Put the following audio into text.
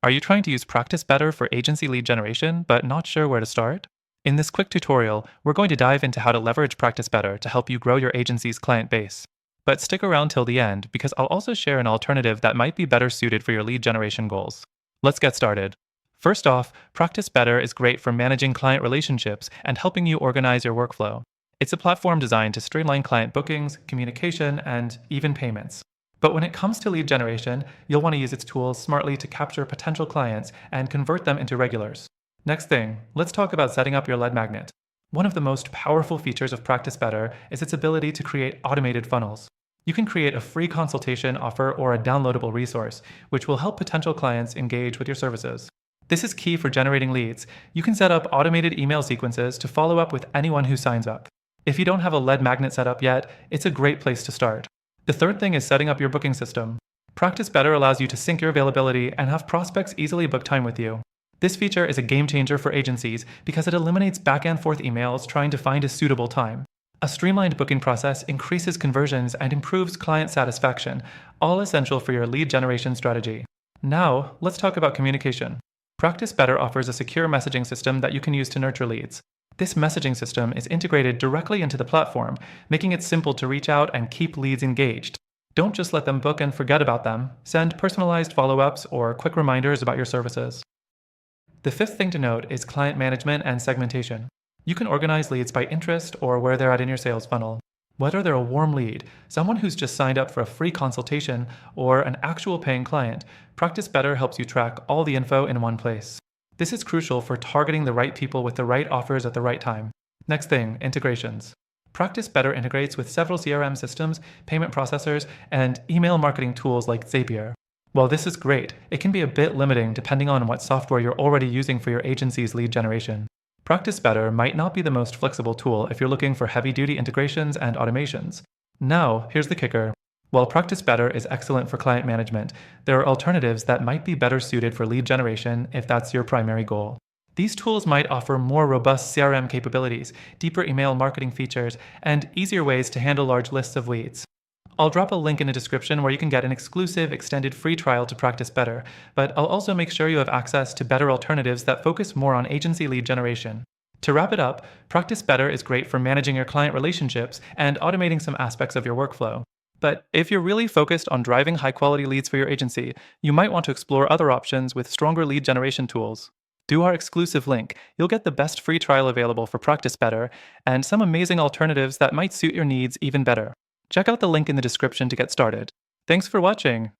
Are you trying to use Practice Better for agency lead generation but not sure where to start? In this quick tutorial, we're going to dive into how to leverage Practice Better to help you grow your agency's client base. But stick around till the end because I'll also share an alternative that might be better suited for your lead generation goals. Let's get started. First off, Practice Better is great for managing client relationships and helping you organize your workflow. It's a platform designed to streamline client bookings, communication, and even payments. But when it comes to lead generation, you'll want to use its tools smartly to capture potential clients and convert them into regulars. Next thing, let's talk about setting up your lead magnet. One of the most powerful features of Practice Better is its ability to create automated funnels. You can create a free consultation offer or a downloadable resource, which will help potential clients engage with your services. This is key for generating leads. You can set up automated email sequences to follow up with anyone who signs up. If you don't have a lead magnet set up yet, it's a great place to start. The third thing is setting up your booking system. Practice Better allows you to sync your availability and have prospects easily book time with you. This feature is a game changer for agencies because it eliminates back and forth emails trying to find a suitable time. A streamlined booking process increases conversions and improves client satisfaction, all essential for your lead generation strategy. Now, let's talk about communication. Practice Better offers a secure messaging system that you can use to nurture leads. This messaging system is integrated directly into the platform, making it simple to reach out and keep leads engaged. Don't just let them book and forget about them. Send personalized follow-ups or quick reminders about your services. The fifth thing to note is client management and segmentation. You can organize leads by interest or where they're at in your sales funnel. Whether they're a warm lead, someone who's just signed up for a free consultation, or an actual paying client, Practice Better helps you track all the info in one place. This is crucial for targeting the right people with the right offers at the right time. Next thing, integrations. Practice Better integrates with several CRM systems, payment processors, and email marketing tools like Zapier. While this is great, it can be a bit limiting depending on what software you're already using for your agency's lead generation. Practice Better might not be the most flexible tool if you're looking for heavy-duty integrations and automations. Now, here's the kicker. While Practice Better is excellent for client management, there are alternatives that might be better suited for lead generation if that's your primary goal. These tools might offer more robust CRM capabilities, deeper email marketing features, and easier ways to handle large lists of leads. I'll drop a link in the description where you can get an exclusive extended free trial to Practice Better, but I'll also make sure you have access to better alternatives that focus more on agency lead generation. To wrap it up, Practice Better is great for managing your client relationships and automating some aspects of your workflow. But if you're really focused on driving high-quality leads for your agency, you might want to explore other options with stronger lead generation tools. Through our exclusive link, you'll get the best free trial available for Practice Better and some amazing alternatives that might suit your needs even better. Check out the link in the description to get started. Thanks for watching.